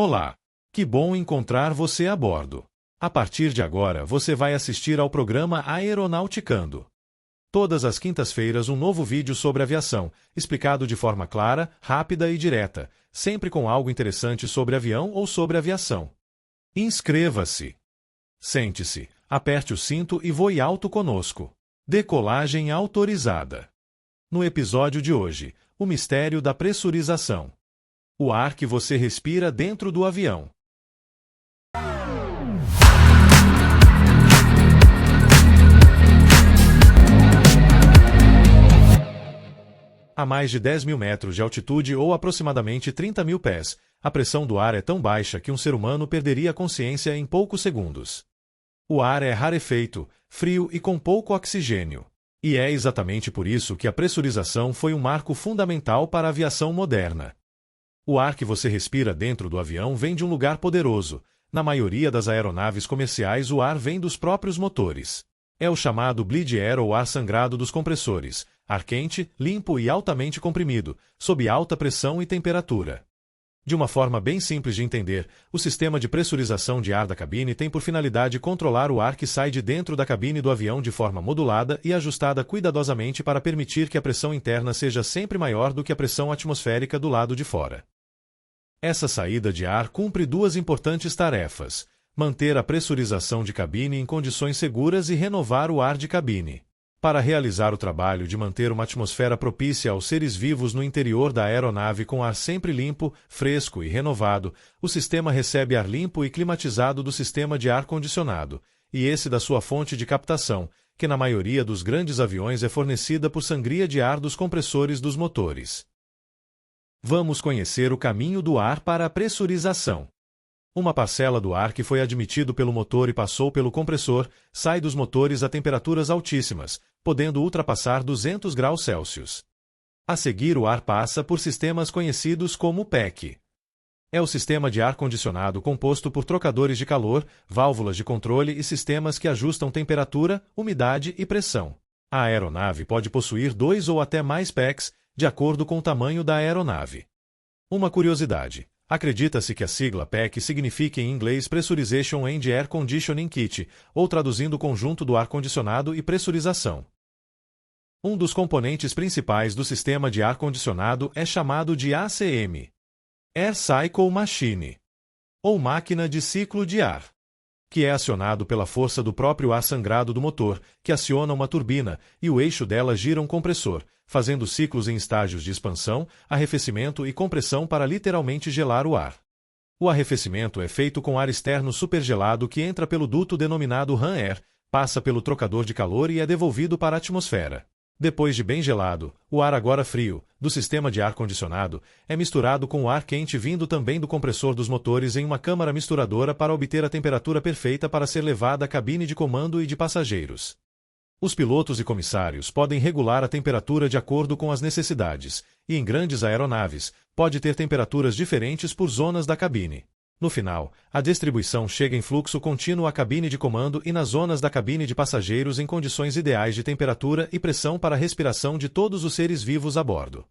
Olá! Que bom encontrar você a bordo. A partir de agora você vai assistir ao programa Aeronauticando. Todas as quintas-feiras um novo vídeo sobre aviação, explicado de forma clara, rápida e direta, sempre com algo interessante sobre avião ou sobre aviação. Inscreva-se. Sente-se, aperte o cinto e voe alto conosco. Decolagem autorizada. No episódio de hoje, o mistério da pressurização. O ar que você respira dentro do avião. A mais de 10 mil metros de altitude ou aproximadamente 30 mil pés, a pressão do ar é tão baixa que um ser humano perderia a consciência em poucos segundos. O ar é rarefeito, frio e com pouco oxigênio. E é exatamente por isso que a pressurização foi um marco fundamental para a aviação moderna. O ar que você respira dentro do avião vem de um lugar poderoso. Na maioria das aeronaves comerciais, o ar vem dos próprios motores. É o chamado bleed air ou ar sangrado dos compressores, ar quente, limpo e altamente comprimido, sob alta pressão e temperatura. De uma forma bem simples de entender, o sistema de pressurização de ar da cabine tem por finalidade controlar o ar que sai de dentro da cabine do avião de forma modulada e ajustada cuidadosamente para permitir que a pressão interna seja sempre maior do que a pressão atmosférica do lado de fora. Essa saída de ar cumpre duas importantes tarefas: manter a pressurização de cabine em condições seguras e renovar o ar de cabine. Para realizar o trabalho de manter uma atmosfera propícia aos seres vivos no interior da aeronave com ar sempre limpo, fresco e renovado, o sistema recebe ar limpo e climatizado do sistema de ar-condicionado, e esse da sua fonte de captação, que na maioria dos grandes aviões é fornecida por sangria de ar dos compressores dos motores. Vamos conhecer o caminho do ar para a pressurização. Uma parcela do ar que foi admitido pelo motor e passou pelo compressor sai dos motores a temperaturas altíssimas, podendo ultrapassar 200 graus Celsius. A seguir, o ar passa por sistemas conhecidos como PEC. É o sistema de ar-condicionado composto por trocadores de calor, válvulas de controle e sistemas que ajustam temperatura, umidade e pressão. A aeronave pode possuir 2 ou até mais PECs, de acordo com o tamanho da aeronave. Uma curiosidade: acredita-se que a sigla PEC signifique em inglês Pressurization and Air Conditioning Kit, ou traduzindo o conjunto do ar-condicionado e pressurização. Um dos componentes principais do sistema de ar-condicionado é chamado de ACM, Air Cycle Machine, ou máquina de ciclo de ar, que é acionado pela força do próprio ar sangrado do motor, que aciona uma turbina, e o eixo dela gira um compressor, fazendo ciclos em estágios de expansão, arrefecimento e compressão para literalmente gelar o ar. O arrefecimento é feito com ar externo supergelado que entra pelo duto denominado RAM Air, passa pelo trocador de calor e é devolvido para a atmosfera. Depois de bem gelado, o ar agora frio, do sistema de ar-condicionado, é misturado com o ar quente vindo também do compressor dos motores em uma câmara misturadora para obter a temperatura perfeita para ser levada à cabine de comando e de passageiros. Os pilotos e comissários podem regular a temperatura de acordo com as necessidades, e em grandes aeronaves, pode ter temperaturas diferentes por zonas da cabine. No final, a distribuição chega em fluxo contínuo à cabine de comando e nas zonas da cabine de passageiros em condições ideais de temperatura e pressão para a respiração de todos os seres vivos a bordo.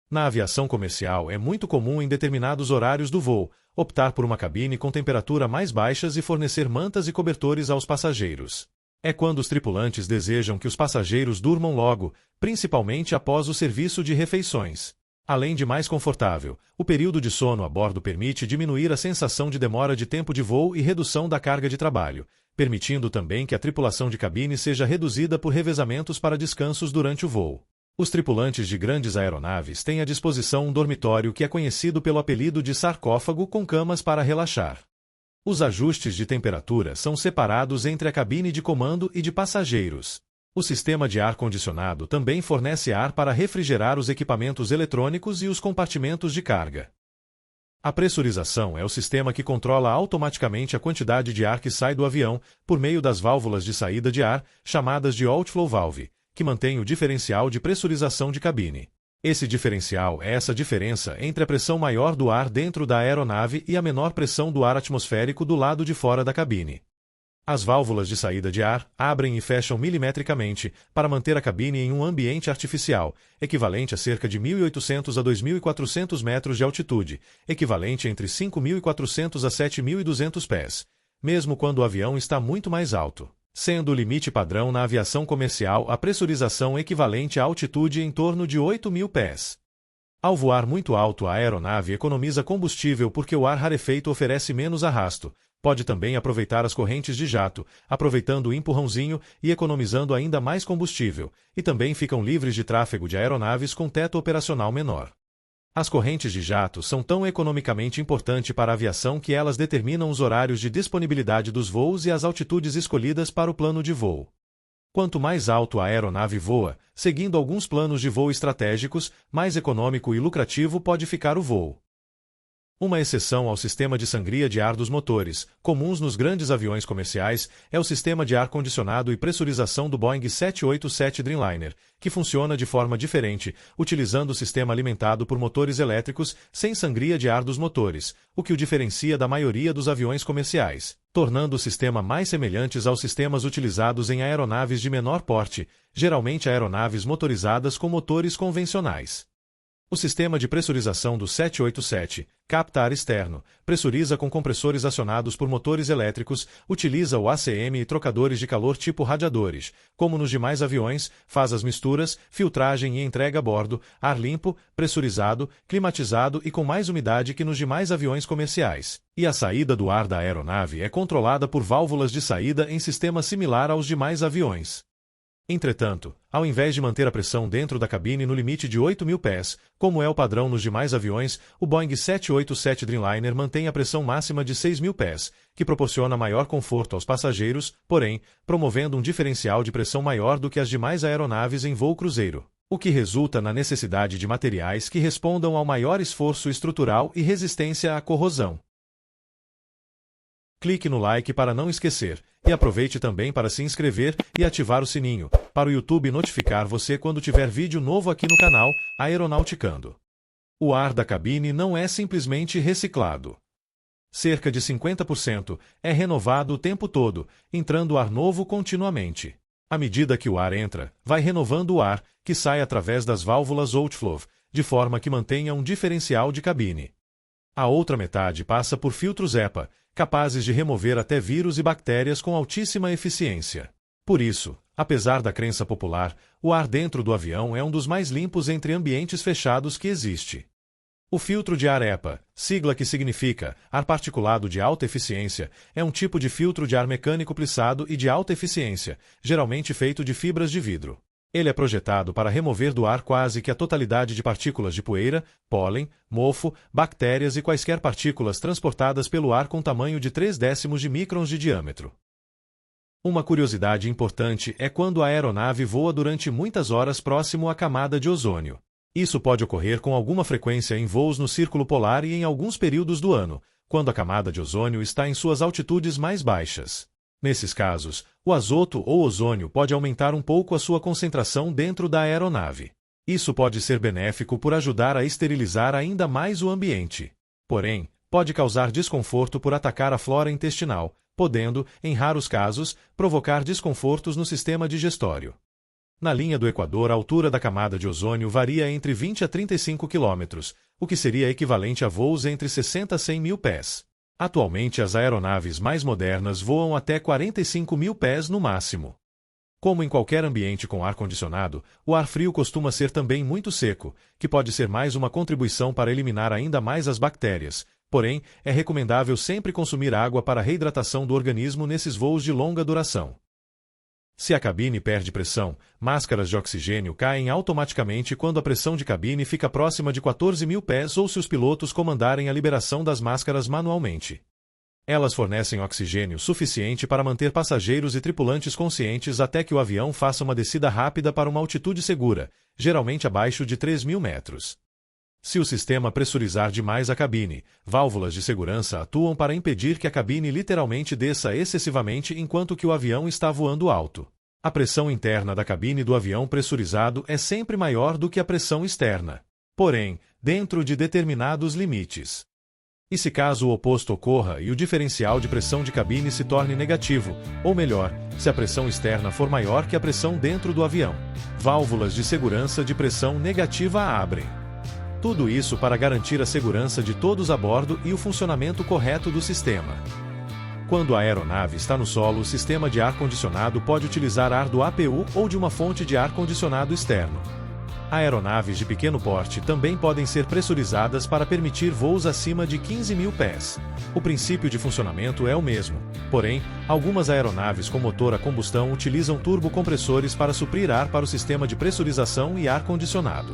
Na aviação comercial é muito comum em determinados horários do voo, optar por uma cabine com temperatura mais baixas e fornecer mantas e cobertores aos passageiros. É quando os tripulantes desejam que os passageiros durmam logo, principalmente após o serviço de refeições. Além de mais confortável, o período de sono a bordo permite diminuir a sensação de demora de tempo de voo e redução da carga de trabalho, permitindo também que a tripulação de cabine seja reduzida por revezamentos para descansos durante o voo. Os tripulantes de grandes aeronaves têm à disposição um dormitório que é conhecido pelo apelido de sarcófago com camas para relaxar. Os ajustes de temperatura são separados entre a cabine de comando e de passageiros. O sistema de ar-condicionado também fornece ar para refrigerar os equipamentos eletrônicos e os compartimentos de carga. A pressurização é o sistema que controla automaticamente a quantidade de ar que sai do avião por meio das válvulas de saída de ar, chamadas de outflow valve, que mantém o diferencial de pressurização de cabine. Esse diferencial é essa diferença entre a pressão maior do ar dentro da aeronave e a menor pressão do ar atmosférico do lado de fora da cabine. As válvulas de saída de ar abrem e fecham milimetricamente para manter a cabine em um ambiente artificial, equivalente a cerca de 1.800 a 2.400 metros de altitude, equivalente entre 5.400 a 7.200 pés, mesmo quando o avião está muito mais alto, sendo o limite padrão na aviação comercial a pressurização equivalente à altitude em torno de 8.000 pés. Ao voar muito alto, a aeronave economiza combustível porque o ar rarefeito oferece menos arrasto. Pode também aproveitar as correntes de jato, aproveitando o empurrãozinho e economizando ainda mais combustível, e também ficam livres de tráfego de aeronaves com teto operacional menor. As correntes de jato são tão economicamente importantes para a aviação que elas determinam os horários de disponibilidade dos voos e as altitudes escolhidas para o plano de voo. Quanto mais alto a aeronave voa, seguindo alguns planos de voo estratégicos, mais econômico e lucrativo pode ficar o voo. Uma exceção ao sistema de sangria de ar dos motores, comuns nos grandes aviões comerciais, é o sistema de ar-condicionado e pressurização do Boeing 787 Dreamliner, que funciona de forma diferente, utilizando o sistema alimentado por motores elétricos sem sangria de ar dos motores, o que o diferencia da maioria dos aviões comerciais, tornando o sistema mais semelhantes aos sistemas utilizados em aeronaves de menor porte, geralmente aeronaves motorizadas com motores convencionais. O sistema de pressurização do 787, capta ar externo, pressuriza com compressores acionados por motores elétricos, utiliza o ACM e trocadores de calor tipo radiadores, como nos demais aviões, faz as misturas, filtragem e entrega a bordo, ar limpo, pressurizado, climatizado e com mais umidade que nos demais aviões comerciais. E a saída do ar da aeronave é controlada por válvulas de saída em sistema similar aos demais aviões. Entretanto, ao invés de manter a pressão dentro da cabine no limite de 8.000 pés, como é o padrão nos demais aviões, o Boeing 787 Dreamliner mantém a pressão máxima de 6.000 pés, que proporciona maior conforto aos passageiros, porém, promovendo um diferencial de pressão maior do que as demais aeronaves em voo cruzeiro, o que resulta na necessidade de materiais que respondam ao maior esforço estrutural e resistência à corrosão. Clique no like para não esquecer, e aproveite também para se inscrever e ativar o sininho, para o YouTube notificar você quando tiver vídeo novo aqui no canal Aeronauticando. O ar da cabine não é simplesmente reciclado. Cerca de 50% é renovado o tempo todo, entrando ar novo continuamente. À medida que o ar entra, vai renovando o ar, que sai através das válvulas outflow, de forma que mantenha um diferencial de cabine. A outra metade passa por filtros HEPA, capazes de remover até vírus e bactérias com altíssima eficiência. Por isso, apesar da crença popular, o ar dentro do avião é um dos mais limpos entre ambientes fechados que existe. O filtro de ar HEPA, sigla que significa ar particulado de alta eficiência, é um tipo de filtro de ar mecânico plissado e de alta eficiência, geralmente feito de fibras de vidro. Ele é projetado para remover do ar quase que a totalidade de partículas de poeira, pólen, mofo, bactérias e quaisquer partículas transportadas pelo ar com tamanho de 0,3 de microns de diâmetro. Uma curiosidade importante é quando a aeronave voa durante muitas horas próximo à camada de ozônio. Isso pode ocorrer com alguma frequência em voos no Círculo Polar e em alguns períodos do ano, quando a camada de ozônio está em suas altitudes mais baixas. Nesses casos, o azoto ou ozônio pode aumentar um pouco a sua concentração dentro da aeronave. Isso pode ser benéfico por ajudar a esterilizar ainda mais o ambiente. Porém, pode causar desconforto por atacar a flora intestinal, podendo, em raros casos, provocar desconfortos no sistema digestório. Na linha do Equador, a altura da camada de ozônio varia entre 20 a 35 km, o que seria equivalente a voos entre 60 a 100 mil pés. Atualmente, as aeronaves mais modernas voam até 45.000 pés no máximo. Como em qualquer ambiente com ar-condicionado, o ar frio costuma ser também muito seco, que pode ser mais uma contribuição para eliminar ainda mais as bactérias. Porém, é recomendável sempre consumir água para a reidratação do organismo nesses voos de longa duração. Se a cabine perde pressão, máscaras de oxigênio caem automaticamente quando a pressão de cabine fica próxima de 14.000 pés ou se os pilotos comandarem a liberação das máscaras manualmente. Elas fornecem oxigênio suficiente para manter passageiros e tripulantes conscientes até que o avião faça uma descida rápida para uma altitude segura, geralmente abaixo de 3.000 metros. Se o sistema pressurizar demais a cabine, válvulas de segurança atuam para impedir que a cabine literalmente desça excessivamente enquanto que o avião está voando alto. A pressão interna da cabine do avião pressurizado é sempre maior do que a pressão externa, porém, dentro de determinados limites. E se caso o oposto ocorra e o diferencial de pressão de cabine se torne negativo, ou melhor, se a pressão externa for maior que a pressão dentro do avião, válvulas de segurança de pressão negativa abrem. Tudo isso para garantir a segurança de todos a bordo e o funcionamento correto do sistema. Quando a aeronave está no solo, o sistema de ar-condicionado pode utilizar ar do APU ou de uma fonte de ar-condicionado externo. Aeronaves de pequeno porte também podem ser pressurizadas para permitir voos acima de 15.000 pés. O princípio de funcionamento é o mesmo, porém, algumas aeronaves com motor a combustão utilizam turbocompressores para suprir ar para o sistema de pressurização e ar-condicionado.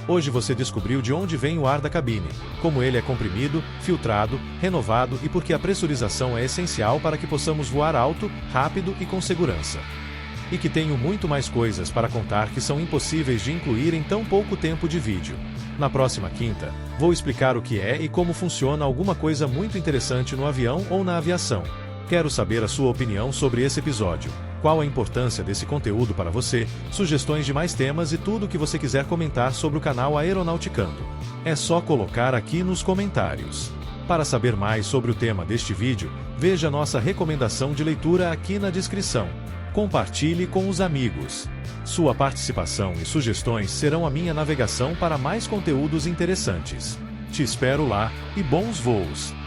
Hoje você descobriu de onde vem o ar da cabine, como ele é comprimido, filtrado, renovado e por que a pressurização é essencial para que possamos voar alto, rápido e com segurança. E que tenho muito mais coisas para contar que são impossíveis de incluir em tão pouco tempo de vídeo. Na próxima quinta, vou explicar o que é e como funciona alguma coisa muito interessante no avião ou na aviação. Quero saber a sua opinião sobre esse episódio. Qual a importância desse conteúdo para você, sugestões de mais temas e tudo o que você quiser comentar sobre o canal Aeronauticando. É só colocar aqui nos comentários. Para saber mais sobre o tema deste vídeo, veja nossa recomendação de leitura aqui na descrição. Compartilhe com os amigos. Sua participação e sugestões serão a minha navegação para mais conteúdos interessantes. Te espero lá e bons voos!